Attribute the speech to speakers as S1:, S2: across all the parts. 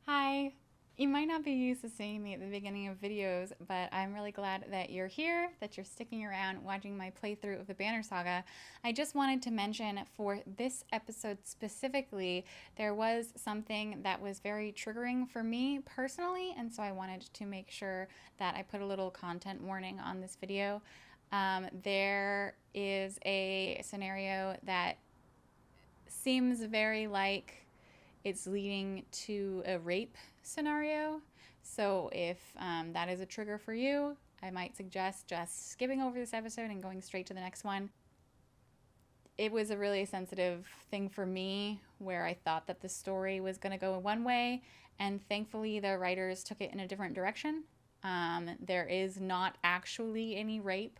S1: Hi. You might not be used to seeing me at the beginning of videos, but I'm really glad that you're here, that you're sticking around watching my playthrough of the Banner Saga. I just wanted to mention for this episode specifically, there was something that was very triggering for me personally, and so I wanted to make sure that I put a little content warning on this video. There is a scenario that seems very like it's leading to a rape scenario. So if that is a trigger for you, I might suggest just skipping over this episode and going straight to the next one. It was a really sensitive thing for me where I thought that the story was going to go one way, and thankfully the writers took it in a different direction. There is not actually any rape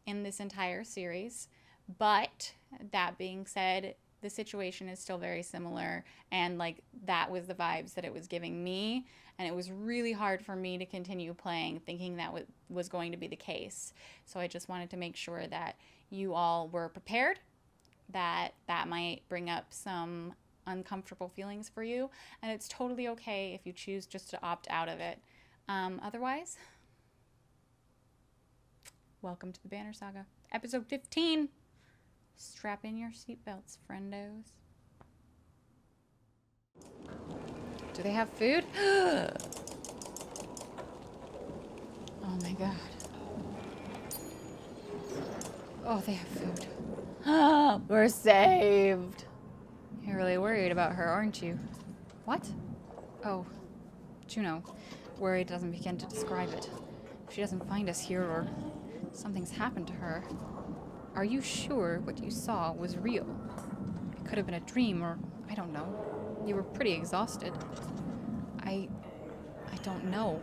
S1: in this entire series, but that being said, the situation is still very similar, and like that was the vibes that it was giving me, and it was really hard for me to continue playing thinking that was going to be the case. So I just wanted to make sure that you all were prepared, that that might bring up some uncomfortable feelings for you, and it's totally okay if you choose just to opt out of it. Otherwise, welcome to the Banner Saga, episode 15. Strap in your seatbelts, friendos. Do they have food? Oh my god. Oh, they have food. We're saved. You're really worried about her, aren't you? What? Oh, Juno. Worried doesn't begin to describe it. If she doesn't find us here or something's happened to her. Are you sure what you saw was real? It could have been a dream, or I don't know. You were pretty exhausted. I don't know.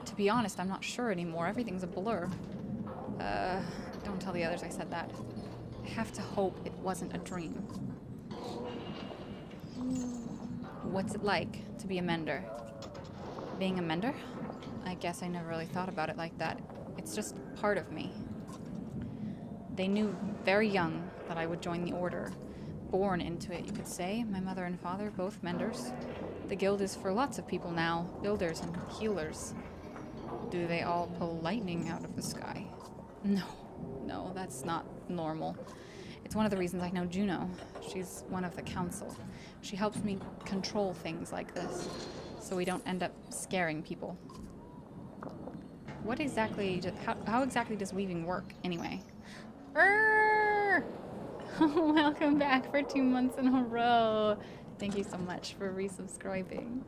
S1: To be honest, I'm not sure anymore. Everything's a blur. Don't tell the others I said that. I have to hope it wasn't a dream. What's it like to be a mender? Being a mender? I guess I never really thought about it like that. It's just part of me. They knew very young that I would join the order. Born into it, you could say. My mother and father, both menders. The guild is for lots of people now, builders and healers. Do they all pull lightning out of the sky? No, that's not normal. It's one of the reasons I know Juno. She's one of the council. She helps me control things like this, so we don't end up scaring people. What exactly, how exactly does weaving work, anyway? Welcome back for 2 months in a row. Thank you so much for resubscribing.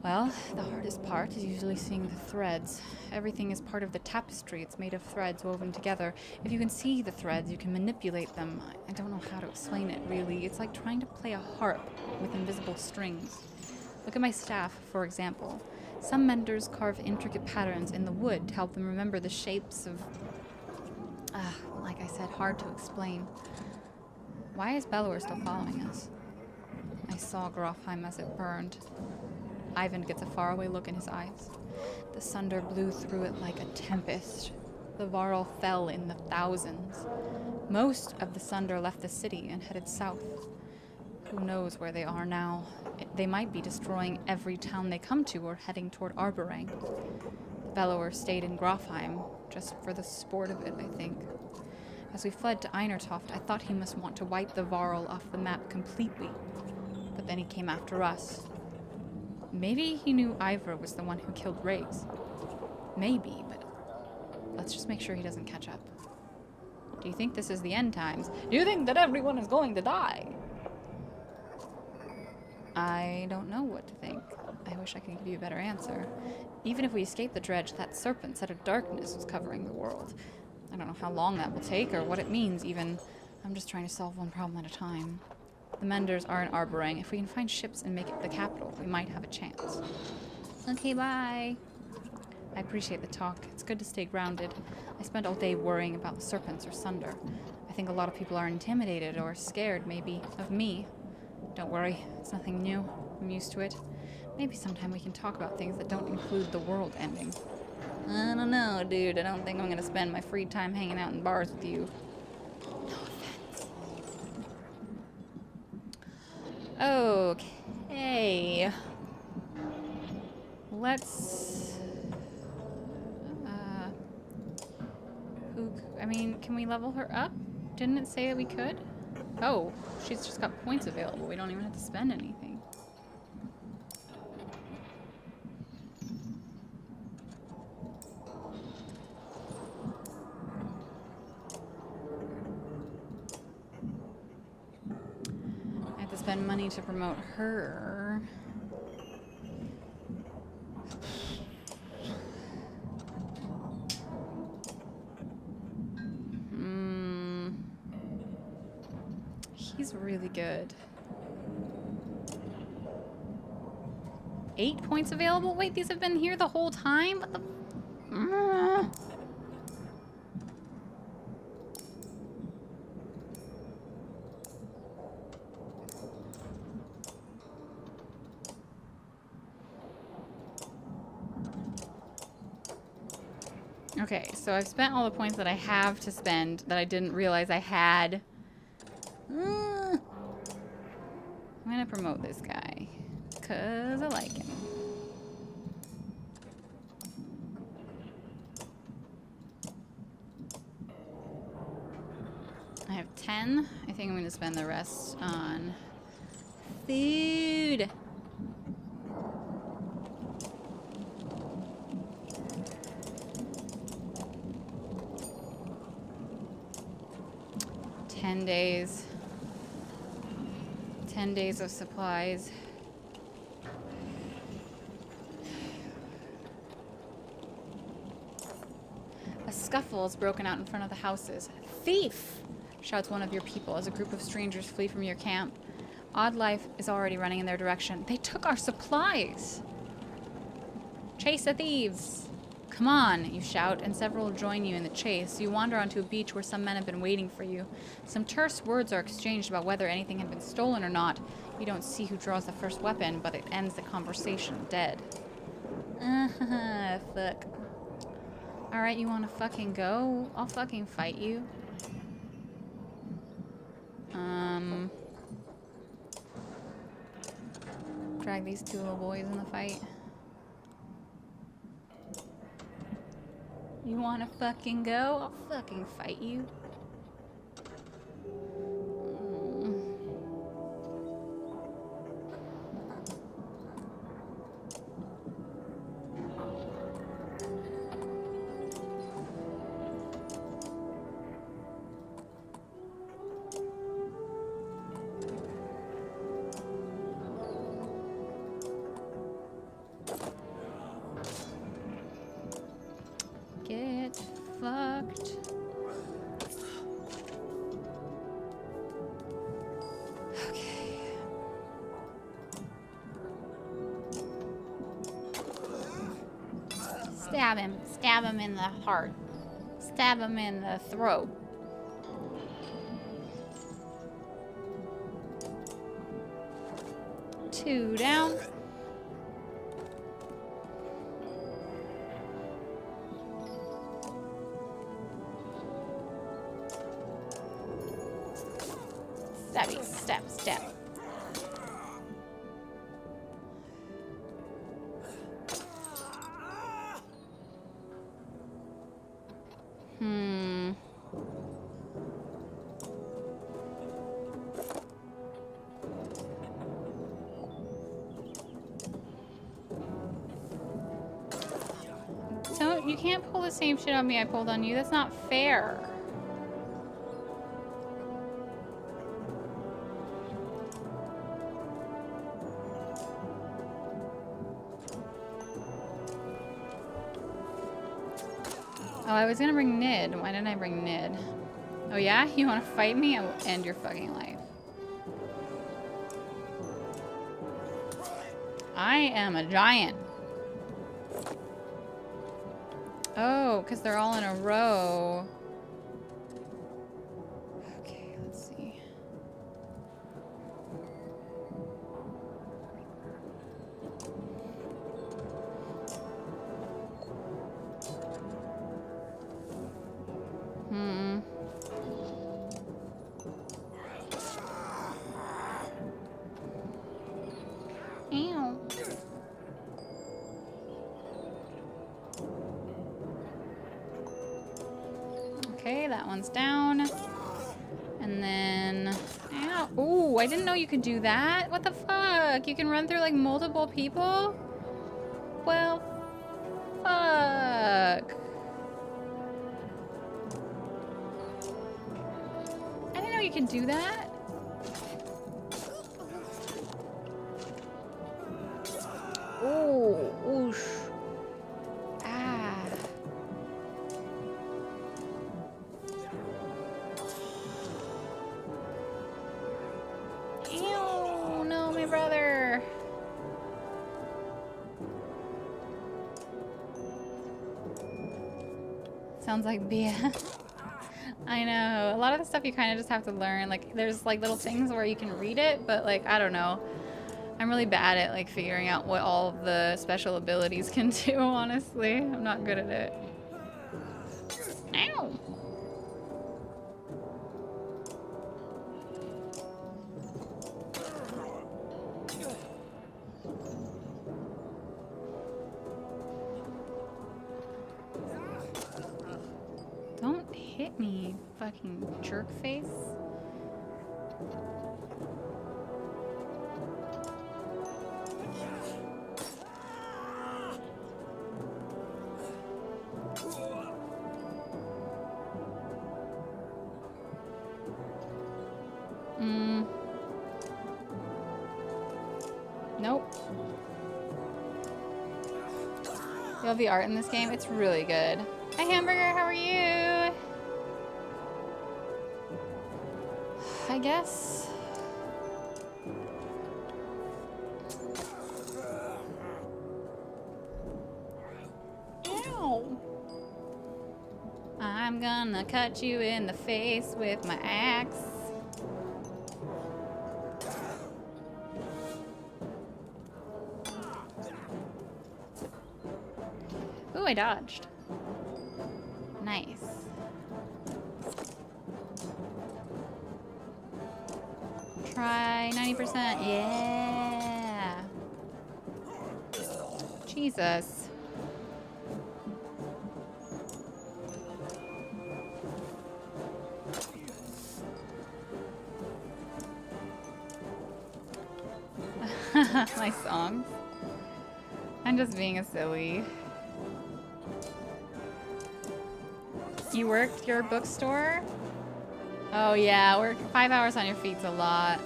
S1: Well, the hardest part is usually seeing the threads. Everything is part of the tapestry. It's made of threads woven together. If you can see the threads, you can manipulate them. I don't know how to explain it, really. It's like trying to play a harp with invisible strings. Look at my staff, for example. Some menders carve intricate patterns in the wood to help them remember the shapes of... like I said, hard to explain. Why is Belor still following us? I saw Grofheim as it burned. Ivan gets a faraway look in his eyes. The sunder blew through it like a tempest. The Varl fell in the thousands. Most of the sunder left the city and headed south. Who knows where they are now? They might be destroying every town they come to or heading toward Arborang. The Bellower stayed in Grofheim, just for the sport of it, I think. As we fled to Einertoft, I thought he must want to wipe the Varl off the map completely. But then he came after us. Maybe he knew Ivor was the one who killed Riggs. Maybe, but let's just make sure he doesn't catch up. Do you think this is the end times? Do you think that everyone is going to die? I don't know what to think. I wish I could give you a better answer. Even if we escape the dredge, that serpent said a darkness was covering the world. I don't know how long that will take or what it means even. I'm just trying to solve one problem at a time. The Menders are in Arborang. If we can find ships and make it the capital, we might have a chance. Okay, bye. I appreciate the talk. It's good to stay grounded. I spent all day worrying about the serpents or Sunder. I think a lot of people are intimidated or scared, maybe, of me. Don't worry, it's nothing new. I'm used to it. Maybe sometime we can talk about things that don't include the world ending. I don't know, dude. I don't think I'm gonna spend my free time hanging out in bars with you. No offense. Okay. Let's... I mean, can we level her up? Didn't it say that we could? Oh, she's just got points available. We don't even have to spend anything. I have to spend money to promote her. He's really good. 8 points available? Wait, these have been here the whole time? What the... Okay, so I've spent all the points that I have to spend that I didn't realize I had. I'm gonna promote this guy, because I like him. I have 10. I think I'm gonna spend the rest on food. Days. 10 days of supplies. A scuffle has broken out in front of the houses. Thief! Shouts one of your people as a group of strangers flee from your camp. Odd Life is already running in their direction. They took our supplies! Chase the thieves! Come on, you shout, and several join you in the chase. You wander onto a beach where some men have been waiting for you. Some terse words are exchanged about whether anything had been stolen or not. You don't see who draws the first weapon, but it ends the conversation dead. Fuck. Alright, you wanna fucking go? I'll fucking fight you. Drag these two little boys in the fight. You wanna fucking go? I'll fucking fight you. Get fucked. Okay. Stab him. Stab him in the heart. Stab him in the throat. Two down. Stabby, stab, stab. So you can't pull the same shit on me I pulled on you. That's not fair. Oh, I was gonna bring Nid. Why didn't I bring Nid? Oh yeah? You wanna fight me? I will end your fucking life. I am a giant. Oh, because they're all in a row. Okay, let's see. one's down. And then... Ow. Ooh, I didn't know you could do that. What the fuck? You can run through, like, multiple people? Well, fuck. I didn't know you could do that. Oh, oosh. Ah. Ew, no, my brother. Sounds like Bia. I know. A lot of the stuff you kind of just have to learn. Like, there's like little things where you can read it, but like, I don't know. I'm really bad at like figuring out what all of the special abilities can do, honestly. I'm not good at it. Ow! Don't hit me, fucking jerk face. Nope. You love the art in this game? It's really good. Hi, Hamburger. How are you? I guess. Ow. I'm gonna cut you in the face with my axe. Ooh, I dodged. Nice. Try 90%. Yeah. Jesus. My songs. I'm just being a silly. You worked your bookstore? Oh yeah, work 5 hours on your feet's a lot.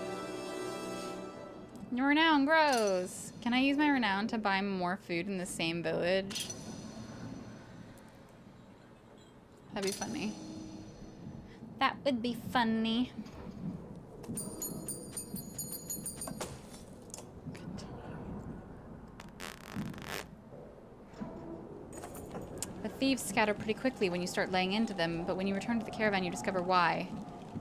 S1: Your renown grows. Can I use my renown to buy more food in the same village? That'd be funny. That would be funny. The thieves scatter pretty quickly when you start laying into them, but when you return to the caravan, you discover why.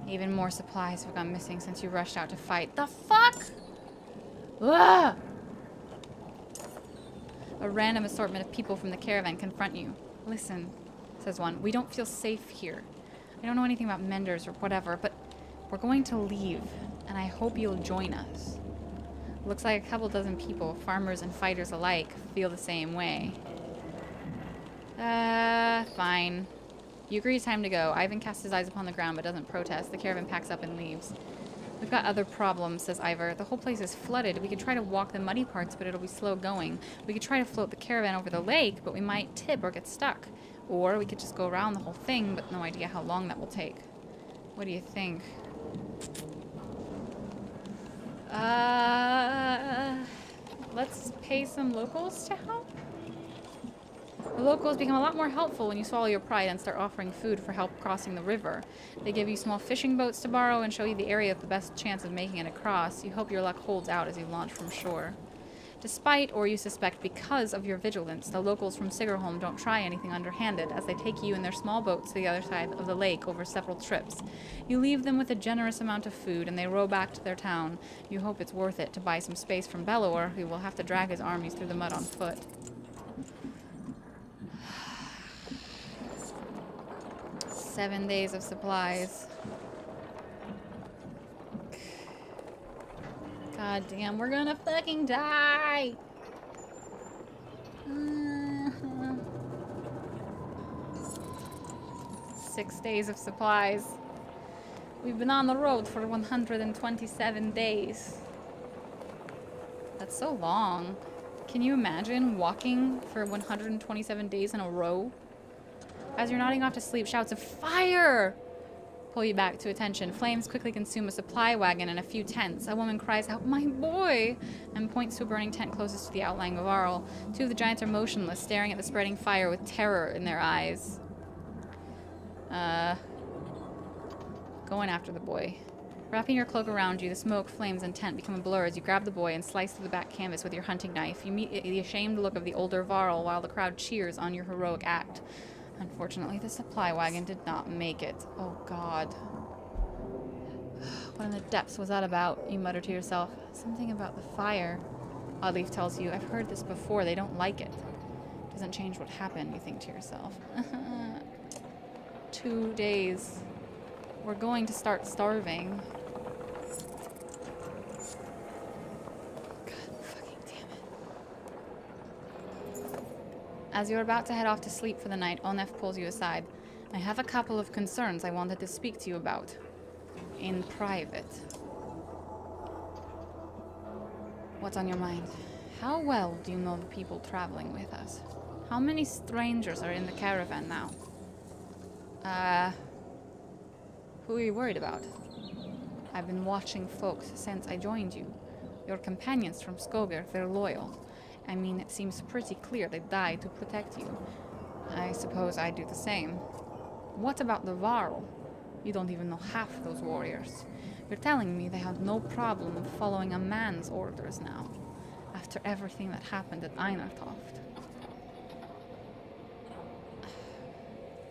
S1: Even more supplies have gone missing since you rushed out to fight. The fuck? Ugh! A random assortment of people from the caravan confront you. Listen, says one, we don't feel safe here. I don't know anything about menders or whatever, but we're going to leave, and I hope you'll join us. Looks like a couple dozen people, farmers and fighters alike, feel the same way. Fine. You agree it's time to go. Ivan casts his eyes upon the ground but doesn't protest. The caravan packs up and leaves. We've got other problems, says Ivor. The whole place is flooded. We could try to walk the muddy parts, but it'll be slow going. We could try to float the caravan over the lake, but we might tip or get stuck. Or we could just go around the whole thing, but no idea how long that will take. What do you think? Let's pay some locals to help? The locals become a lot more helpful when you swallow your pride and start offering food for help crossing the river. They give you small fishing boats to borrow and show you the area with the best chance of making it across. You hope your luck holds out as you launch from shore. Despite, or you suspect because of your vigilance, the locals from Sigerholm don't try anything underhanded as they take you in their small boats to the other side of the lake over several trips. You leave them with a generous amount of food and they row back to their town. You hope it's worth it to buy some space from Belor, who will have to drag his armies through the mud on foot. 7 days of supplies. God damn, we're gonna fucking die! 6 days of supplies. We've been on the road for 127 days. That's so long. Can you imagine walking for 127 days in a row? As you're nodding off to sleep, shouts of fire pull you back to attention. Flames quickly consume a supply wagon and a few tents. A woman cries out, "My boy!" and points to a burning tent closest to the outlying Varl. Two of the giants are motionless, staring at the spreading fire with terror in their eyes. Going after the boy. Wrapping your cloak around you, the smoke, flames, and tent become a blur as you grab the boy and slice through the back canvas with your hunting knife. You meet the ashamed look of the older Varl while the crowd cheers on your heroic act. Unfortunately, the supply wagon did not make it. Oh, God. What in the depths was that about? You mutter to yourself. Something about the fire. Oddleaf tells you, I've heard this before. They don't like it. Doesn't change what happened, you think to yourself. 2 days. We're going to start starving. God fucking damn it. As you're about to head off to sleep for the night, Onef pulls you aside. I have a couple of concerns I wanted to speak to you about. In private. What's on your mind? How well do you know the people traveling with us? How many strangers are in the caravan now? Who are you worried about? I've been watching folks since I joined you. Your companions from Skoger, they're loyal. I mean, it seems pretty clear they died to protect you. I suppose I do the same. What about the Varl? You don't even know half those warriors. You're telling me they have no problem following a man's orders now, after everything that happened at Einartoft.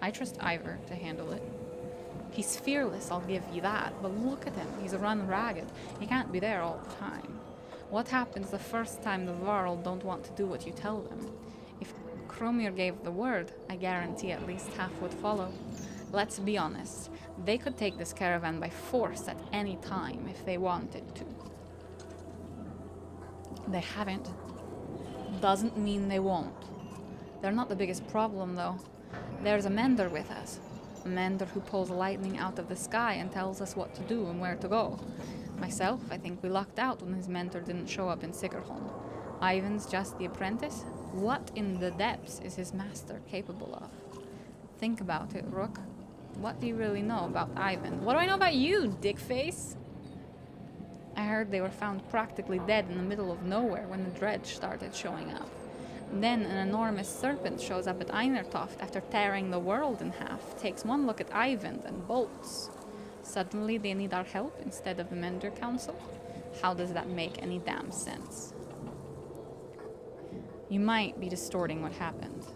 S1: I trust Ivor to handle it. He's fearless, I'll give you that, but look at him, he's run ragged. He can't be there all the time. What happens the first time the Varl don't want to do what you tell them? If Kromir gave the word, I guarantee at least half would follow. Let's be honest, they could take this caravan by force at any time if they wanted to. They haven't. Doesn't mean they won't. They're not the biggest problem, though. There's a mender with us. A mender who pulls lightning out of the sky and tells us what to do and where to go. Myself, I think we lucked out when his mentor didn't show up in Sigerholm. Ivan's just the apprentice. What in the depths is his master capable of? Think about it, Rook. What do you really know about Ivan? What do I know about you, dickface? I heard they were found practically dead in the middle of nowhere when the dredge started showing up. Then an enormous serpent shows up at Einartoft after tearing the world in half, takes one look at Ivan and bolts. Suddenly they need our help instead of the Mender Council? How does that make any damn sense? You might be distorting what happened.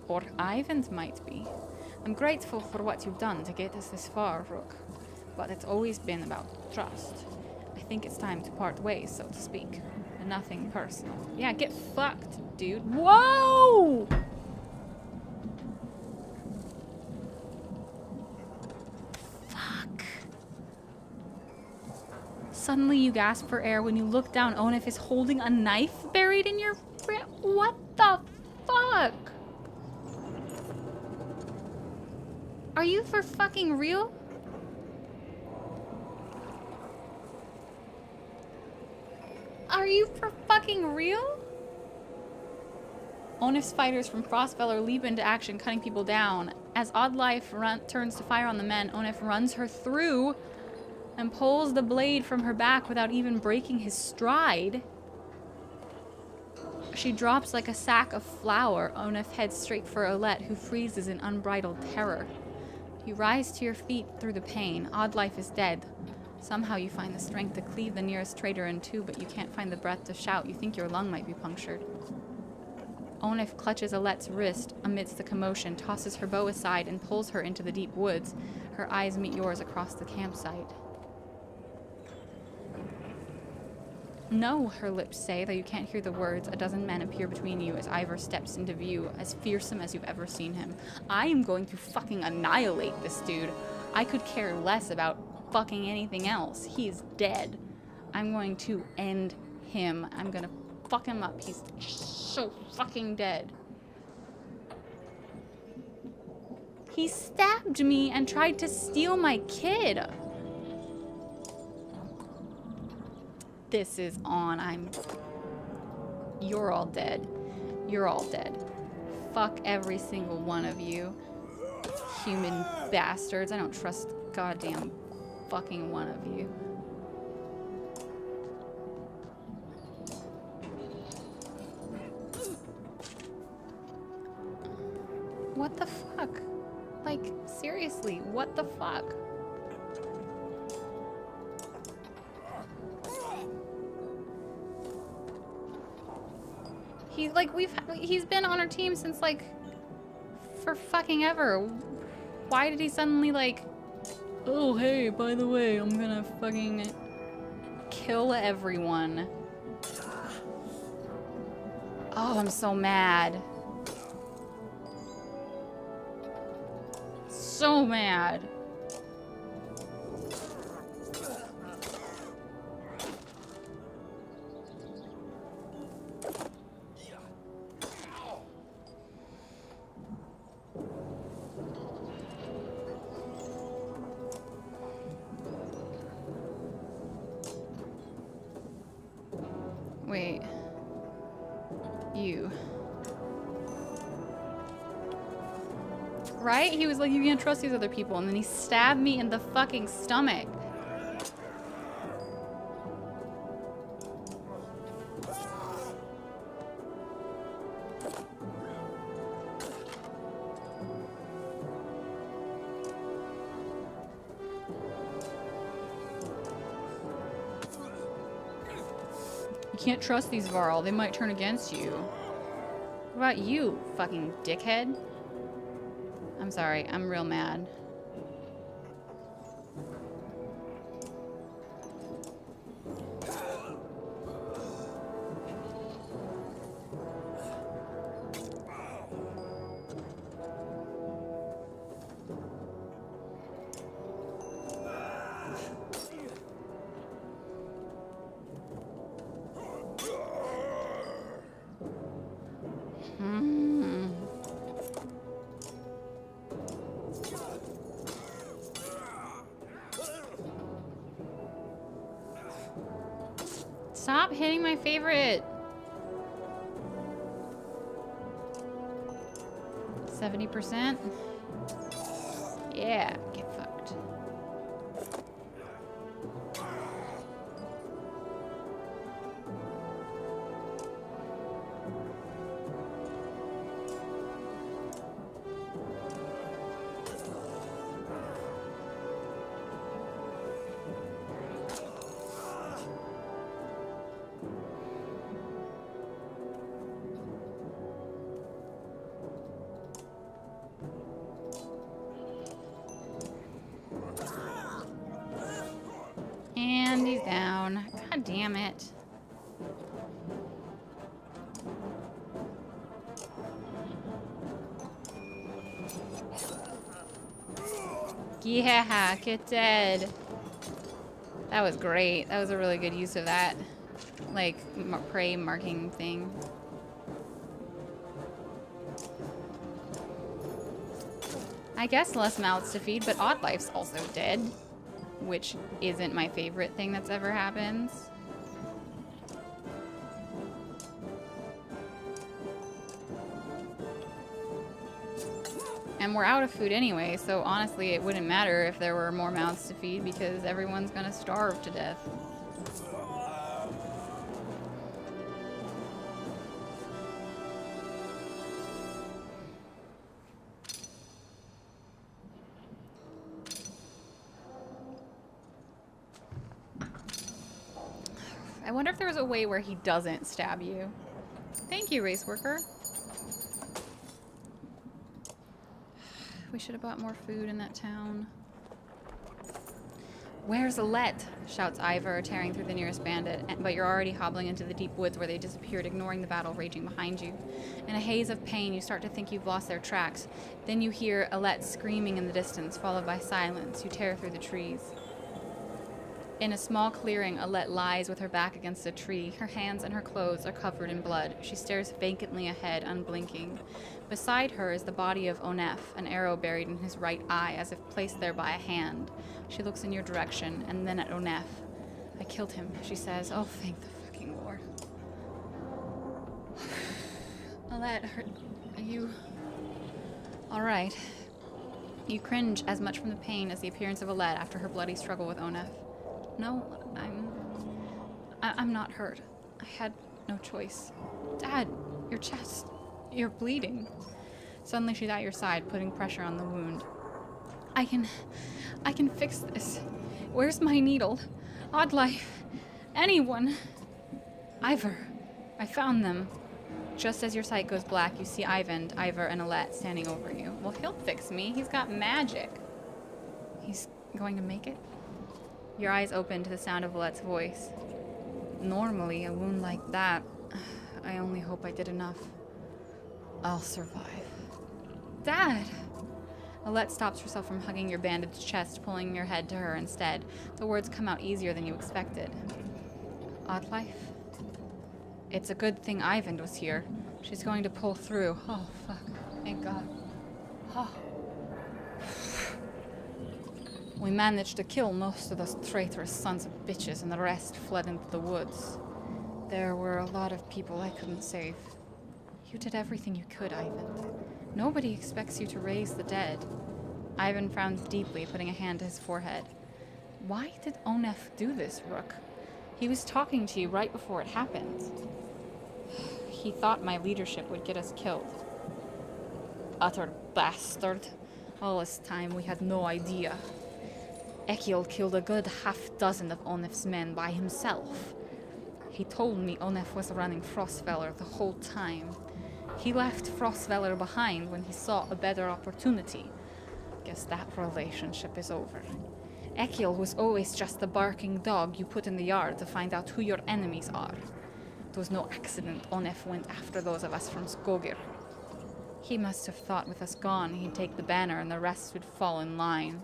S1: Or Ivan's might be. I'm grateful for what you've done to get us this far, Rook. But it's always been about trust. I think it's time to part ways, so to speak. Nothing personal. Yeah, get fucked, dude. Whoa! Fuck. Suddenly you gasp for air when you look down. Onef is holding a knife buried in your... What the fuck? Are you for fucking real? Are you for fucking real? Onef's fighters from Frostfeller leap into action, cutting people down. As Oddlife turns to fire on the men, Onef runs her through and pulls the blade from her back without even breaking his stride. She drops like a sack of flour. Onef heads straight for Olette, who freezes in unbridled terror. You rise to your feet through the pain. Oddlife is dead. Somehow you find the strength to cleave the nearest traitor in two, but you can't find the breath to shout. You think your lung might be punctured. Onef clutches Olette's wrist amidst the commotion, tosses her bow aside, and pulls her into the deep woods. Her eyes meet yours across the campsite. No, her lips say, though you can't hear the words. A dozen men appear between you as Ivor steps into view, as fearsome as you've ever seen him. I am going to fucking annihilate this dude. I could care less about fucking anything else. He's dead. I'm going to end him. I'm gonna fuck him up. He's so fucking dead. He stabbed me and tried to steal my kid. This is on. You're all dead. You're all dead. Fuck every single one of you. Human bastards. I don't trust goddamn fucking one of you. What the fuck? Like, seriously, what the fuck? He's like, he's been on our team since like, for fucking ever. Why did he suddenly like, oh hey, by the way, I'm gonna fucking kill everyone. Oh, I'm so mad. So mad. Wait. You. Right? He was like, you can't trust these other people, and then he stabbed me in the fucking stomach. You can't trust these Varl. They might turn against you. What about you, fucking dickhead? I'm sorry. I'm real mad. Stop hitting my favorite. 70%. Yeah, get fucked. And he's down. God damn it. Yeah, get dead. That was great. That was a really good use of that, like, prey marking thing. I guess less mouths to feed, but Oddlife's also dead. Which isn't my favorite thing that's ever happened. And we're out of food anyway, so honestly it wouldn't matter if there were more mouths to feed because everyone's gonna starve to death. I wonder if there's a way where he doesn't stab you. Thank you, race worker. We should have bought more food in that town. Where's Alette? Shouts Ivor, tearing through the nearest bandit. But you're already hobbling into the deep woods where they disappeared, ignoring the battle raging behind you. In a haze of pain, you start to think you've lost their tracks. Then you hear Alette screaming in the distance, followed by silence. You tear through the trees. In a small clearing, Alette lies with her back against a tree. Her hands and her clothes are covered in blood. She stares vacantly ahead, unblinking. Beside her is the body of Onef, an arrow buried in his right eye, as if placed there by a hand. She looks in your direction, and then at Onef. I killed him, she says. Oh, thank the fucking Lord. Alette, are you... Alright. You cringe as much from the pain as the appearance of Alette after her bloody struggle with Onef. No, I'm not hurt. I had no choice. Dad, your chest. You're bleeding. Suddenly she's at your side, putting pressure on the wound. I can fix this. Where's my needle? Odd life. Anyone. Ivor. I found them. Just as your sight goes black, you see Ivor and Alette standing over you. Well, he'll fix me. He's got magic. He's going to make it? Your eyes open to the sound of Alette's voice. Normally, a wound like that, I only hope I did enough. I'll survive. Dad! Alette stops herself from hugging your bandaged chest, pulling your head to her instead. The words come out easier than you expected. Odd life? It's a good thing Ivan was here. She's going to pull through. Oh, fuck. Thank God. Oh. We managed to kill most of those traitorous sons of bitches, and the rest fled into the woods. There were a lot of people I couldn't save. You did everything you could, Ivan. Nobody expects you to raise the dead. Ivan frowns deeply, putting a hand to his forehead. Why did Onef do this, Rook? He was talking to you right before it happened. He thought my leadership would get us killed. Utter bastard. All this time we had no idea. Ekiel killed a good half-dozen of Onef's men by himself. He told me Onef was running Frostfeller the whole time. He left Frostfeller behind when he saw a better opportunity. Guess that relationship is over. Ekiel was always just the barking dog you put in the yard to find out who your enemies are. It was no accident Onef went after those of us from Skogir. He must have thought with us gone he'd take the banner and the rest would fall in line.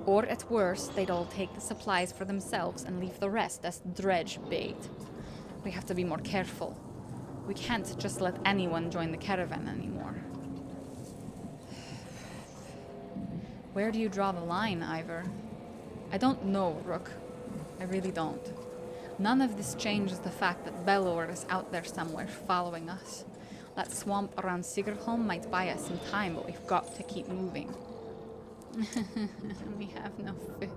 S1: Or at worst, they'd all take the supplies for themselves and leave the rest as dredge bait. We have to be more careful. We can't just let anyone join the caravan anymore. Where do you draw the line, Ivor? I don't know, Rook. I really don't. None of this changes the fact that Belor is out there somewhere following us. That swamp around Sigerholm might buy us some time, but we've got to keep moving. We have no food.